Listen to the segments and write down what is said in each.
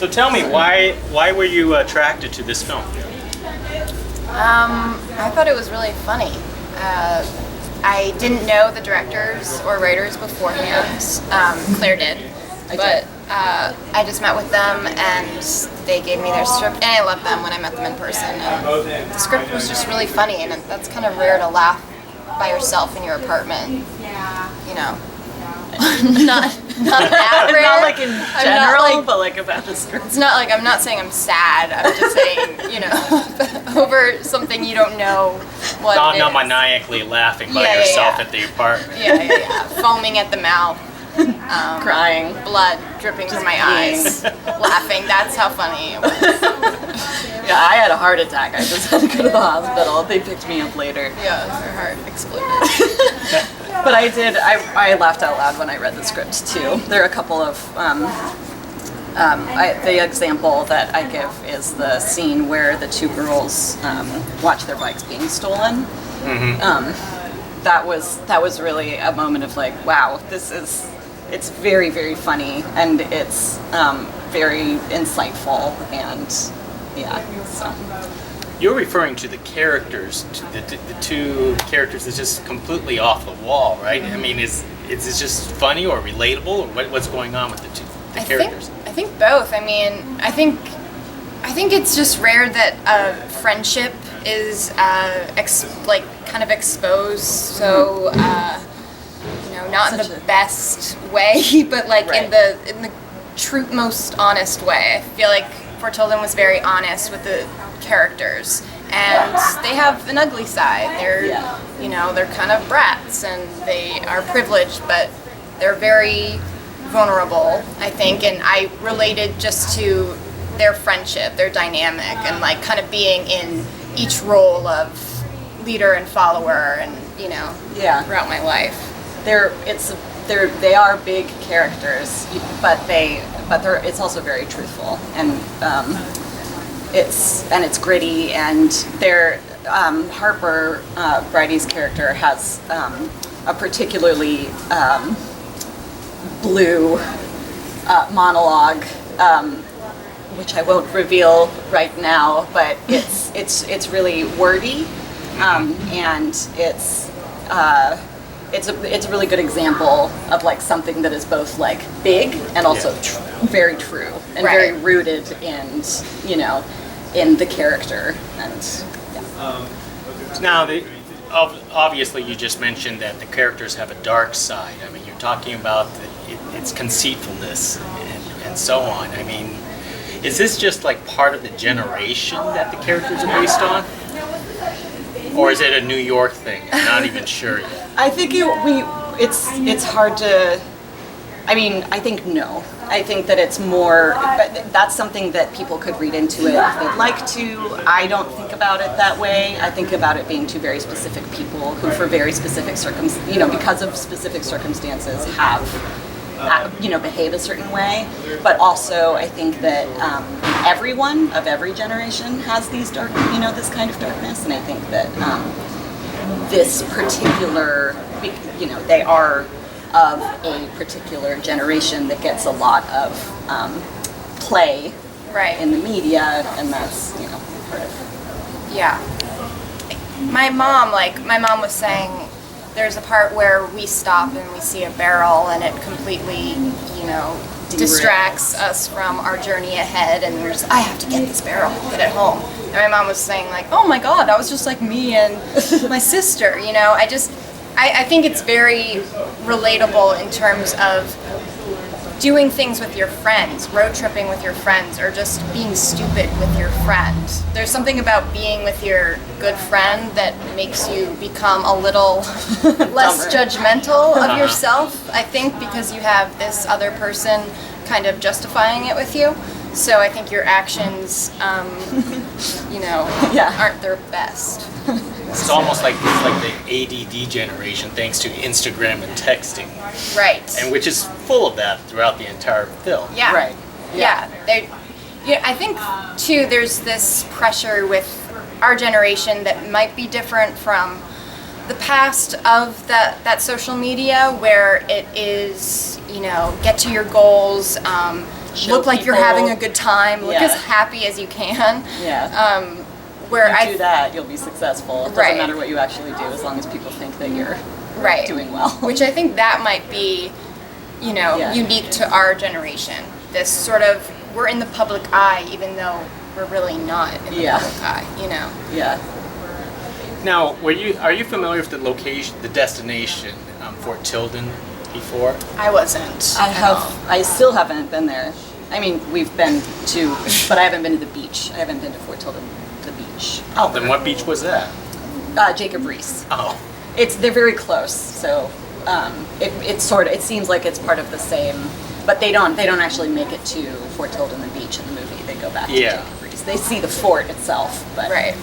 So tell me, why were you attracted to this film? I thought it was really funny. I didn't know the directors or writers beforehand. Claire did, but I just met with them and they gave me their script, and I loved them when I met them in person. And the script was just really funny, and that's kind of rare to laugh by yourself in your apartment. You know. not that rare. Not like in general, but like about the script. It's not like, I'm not saying I'm sad. I'm just saying, you know, over something you don't know what it is. Not maniacally laughing by yourself at the apartment. Yeah. Foaming at the mouth. Crying. Blood dripping from my eyes. Laughing. That's how funny it was. Yeah, I had a heart attack. I just had to go to the hospital. They picked me up later. Yeah, her heart exploded. But I laughed out loud when I read the script too. There are a couple of, the example that I give is the scene where the two girls watch their bikes being stolen. Mm-hmm. That was really a moment of like, wow, it's very, very funny, and it's very insightful, and yeah, so. You're referring to the characters, to the two characters that's just completely off the wall, right? I mean, is it just funny or relatable, or what's going on with the characters? I think both. I mean, I think it's just rare that friendship is kind of exposed. So not in the best way, but like right. in the true, most honest way. I feel like Fort Tilden was very honest with the characters, and they have an ugly side. They're they're kind of brats, and they are privileged, but they're very vulnerable, I think, and I related just to their friendship, their dynamic, and like kind of being in each role of leader and follower, and throughout my life. They are big characters, but it's also very truthful, and it's gritty, and Harper, Bridey's character, has a particularly blue monologue, which I won't reveal right now, but it's really wordy, and it's a really good example of like something that is both like big and also very true, and right. very rooted in in the character. And Now, obviously, you just mentioned that the characters have a dark side. I mean, you're talking about its conceitfulness and so on. I mean, is this just like part of the generation that the characters are based on? Or is it a New York thing? I'm not even sure yet. I think it's hard to. I mean, I think no. I think that it's more, but that's something that people could read into it if they'd like to. I don't think about it that way. I think about it being two very specific people who, for very specific because of specific circumstances, have behave a certain way. But also, I think that everyone of every generation has these this kind of darkness, and I think that this particular, they are of a particular generation that gets a lot of play right. in the media, and that's part of it. Yeah. My mom was saying there's a part where we stop and we see a barrel, and it completely, distracts us from our journey ahead, and we're just, I have to get this barrel, get it home. And my mom was saying like, oh my God, that was just like me and my sister, I think it's very relatable in terms of doing things with your friends, road tripping with your friends, or just being stupid with your friend. There's something about being with your good friend that makes you become a little less judgmental of yourself, I think, because you have this other person kind of justifying it with you. So I think your actions, aren't their best. It's almost like the ADD generation, thanks to Instagram and texting. Right. And which is full of that throughout the entire film. Yeah. Right. Yeah. I think, too, there's this pressure with our generation that might be different from the past of that social media, where it is, get to your goals, show look like you're people- having a good time, look Yeah. as happy as you can. Yeah. Where If you I do that, you'll be successful. It doesn't Right. matter what you actually do, as long as people think that you're right. doing well. Which I think that might be, Yeah. unique to our generation. This sort of, we're in the public eye, even though we're really not in the Yeah. public eye, Yeah. Now, are you familiar with the location, the destination, Fort Tilden, before? I wasn't. I at all. I still haven't been there. I mean, we've been to, but I haven't been to the beach. I haven't been to Fort Tilden, the beach. Oh, then what beach was that? Jacob Reese. Oh, They're very close, so it seems like it's part of the same, but they don't actually make it to Fort Tilden, the beach in the movie. They go back to Yeah. Jacob Reese. They see the fort itself, but Right.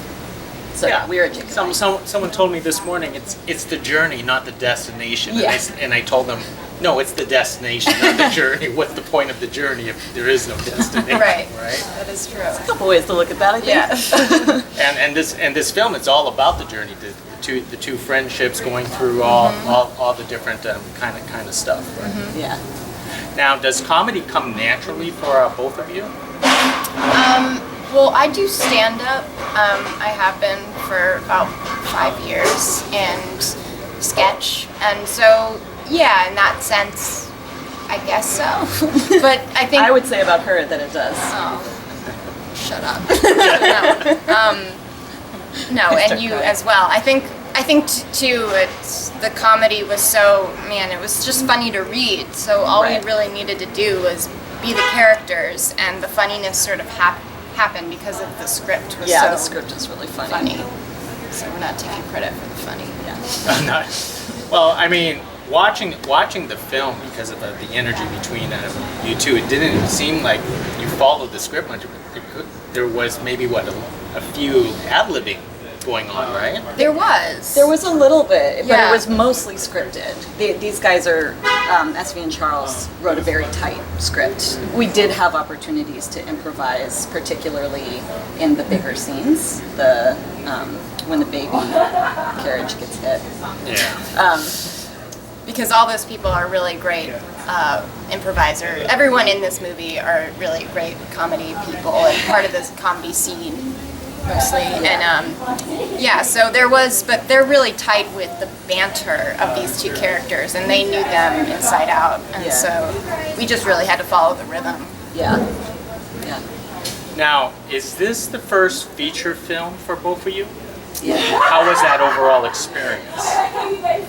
So yeah, we were at Jacob Reese. Someone told me this morning it's the journey, not the destination. Yeah. And I told them, no, it's the destination, not the journey. What's the point of the journey if there is no destination? Right. Right. That is true. A couple ways to look at that, I think. Yeah. And this film, it's all about the journey, the two friendships going through all the different kind of stuff. Right? Yeah. Now, does comedy come naturally for both of you? Well, I do stand up. I have been for about 5 years, and sketch. And so, yeah, in that sense, I guess so. But I think I would say about her that it does. Oh, shut up. No, and you as well. I think too. It's the comedy was so, man. It was just funny to read. So all Right. we really needed to do was be the characters, and the funniness sort of happened because of the script was Yeah, so the script is really funny. funny. So we're not taking credit for the funny. Yeah. Not, well, I mean, watching the film, because of the energy between you two, it didn't seem like you followed the script much. There was maybe a few ad-libbing going on, right? There was. There was a little bit, but Yeah. it was mostly scripted. These guys are, SV and Charles wrote a very tight script. We did have opportunities to improvise, particularly in the bigger scenes, when the baby carriage gets hit. Yeah. Because all those people are really great improvisers. Everyone in this movie are really great comedy people and part of this comedy scene mostly. And yeah, so there was, but they're really tight with the banter of these two characters, and they knew them inside out. And Yeah. so we just really had to follow the rhythm. Yeah. Yeah. Now, is this the first feature film for both of you? Yeah. How was that overall experience?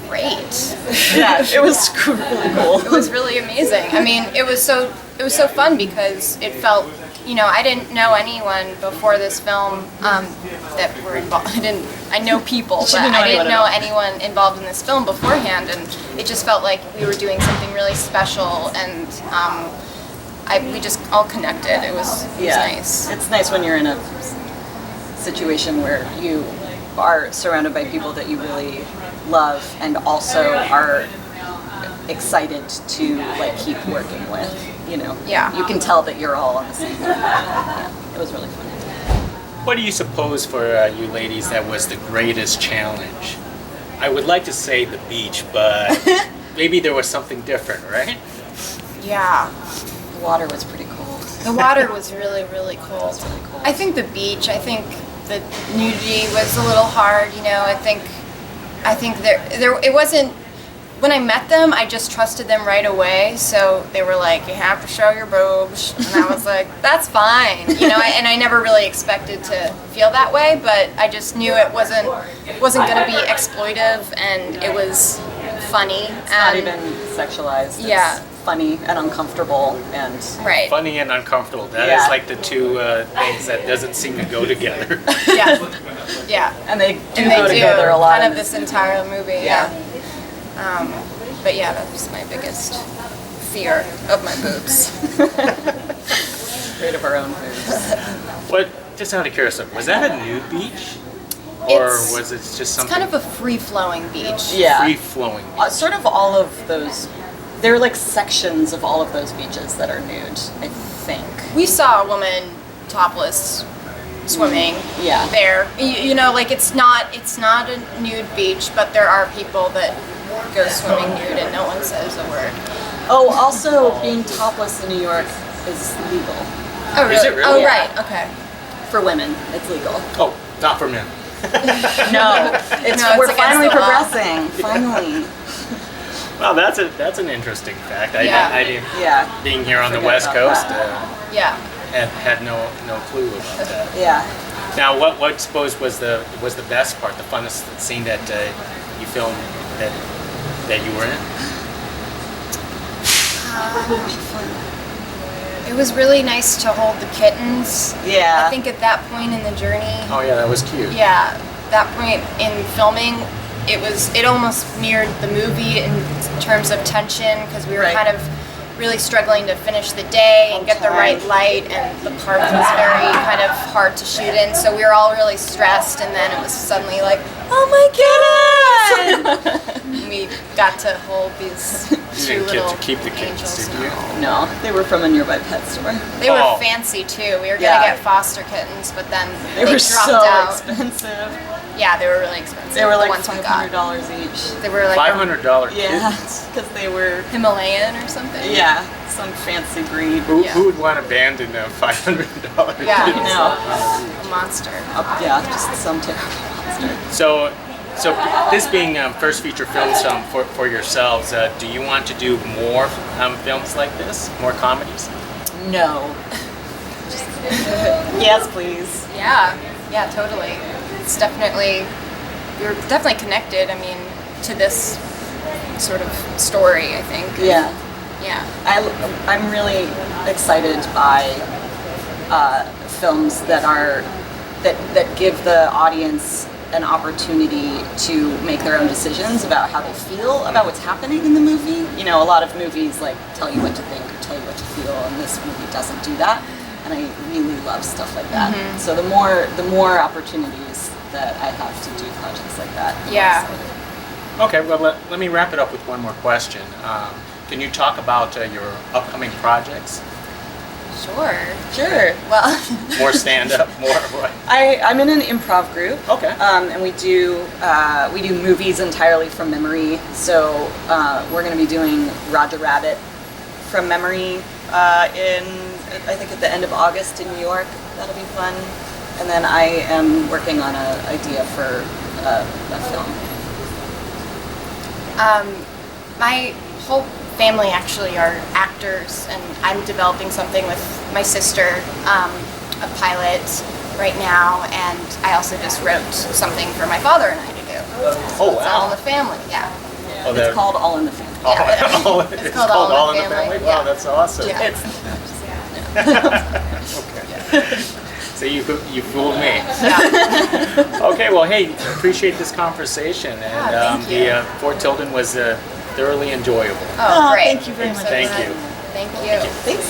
Great. Yeah, it was really cool. It was really amazing. I mean, it was so fun because it felt, I didn't know anyone before this film that were involved. I know people, but I didn't know anyone involved in this film beforehand, and it just felt like we were doing something really special, and we just all connected. It was nice. It's nice when you're in a situation where you are surrounded by people that you really love and also are excited to keep working with, Yeah. You can tell that you're all on the same level. Yeah, it was really fun. What do you suppose for you ladies that was the greatest challenge? I would like to say the beach, but maybe there was something different, right? Yeah. The water was pretty cold. The water was really, really cold. It was really cold. I think the beach, I think the nudity was a little hard, I think there it wasn't, when I met them, I just trusted them right away, so they were like, you have to show your boobs, and I was like, that's fine, and I never really expected to feel that way, but I just knew it wasn't going to be exploitive, and it was funny. It's not even sexualized. It's Yeah. funny and uncomfortable and Right. Funny and uncomfortable. That Yeah. is like the two things that doesn't seem to go together. Yeah. Yeah. and they do And they go do, together a lot. kind in of this entire movie, Yeah. But yeah, that was my biggest fear of my boobs. Afraid of our own boobs. What? Just out of curiosity, was that a nude beach, or It's- was it just It's something kind of a free-flowing beach. Yeah. free flowing? Sort of all of those. There are sections of all of those beaches that are nude, I think. We saw a woman topless swimming Yeah. there. It's not a nude beach, but there are people that go swimming nude and no one says a word. Oh, also being topless in New York is legal. Oh, really? Is it really? Oh, Yeah. right. Okay. For women, it's legal. Oh, not for men. No, we're against finally the law. progressing. Finally. Well, that's an interesting fact. Yeah. I didn't, Yeah. being here on the Forget West about Coast, that. Yeah. had no clue about that. Yeah. Now, what I suppose was the best part, the funnest scene that you filmed that you were in? It was really nice to hold the kittens. Yeah. I think at that point in the journey, Oh yeah, that was cute. yeah, that point in filming, it almost mirrored the movie in terms of tension because we were Right. kind of really struggling to finish the day and get the right light, and the park was very kind of hard to shoot in, so we were all really stressed, and then it was suddenly like, oh my god! We got to hold these You two didn't get little to keep the kittens, angels. did you? No, they were from a nearby pet store. They were Oh. fancy too. We were Yeah. gonna get foster kittens, but then They were dropped so out. expensive. Yeah, they were really expensive. They were the like ones we got. $500 each. They were like $500 Yeah, kittens. because they were, Himalayan or something. yeah, some fancy breed. Yeah. Who would want to abandon a $500 Yeah, kitten? No, A monster. yeah, just some terrible monster. So this being first feature films for yourselves, do you want to do more films like this? More comedies? No. Yes, please. Yeah, yeah, totally. It's definitely, we're definitely connected. I mean, to this sort of story. I think. Yeah. Yeah. I'm really excited by films that give the audience an opportunity to make their own decisions about how they feel about what's happening in the movie. You know, a lot of movies like tell you what to think or tell you what to feel, and this movie doesn't do that. And I really love stuff like that. Mm-hmm. So the more opportunities that I have to do projects like that. the more Yeah. excited. Okay, well let me wrap it up with one more question. Can you talk about your upcoming projects? Sure. Sure. Well. More stand-up, more what? I'm in an improv group. Okay. And we do movies entirely from memory. So we're going to be doing Roger Rabbit from memory in, I think, at the end of August in New York. That'll be fun. And then I am working on an idea for a film. My whole family actually are actors, and I'm developing something with my sister, a pilot right now, and I also just wrote something for my father and I to do. Oh It's all in wow. the family, yeah. Oh, It's called All in the Family. It's called All in the Family? Wow, yeah. that's awesome. Yeah. It's Okay. So you fooled me. Yeah. Okay, well, hey, appreciate this conversation, and Yeah, thank you. the Fort Tilden was thoroughly enjoyable. Oh, great. thank you very much. Thank you. Thank you. Thanks.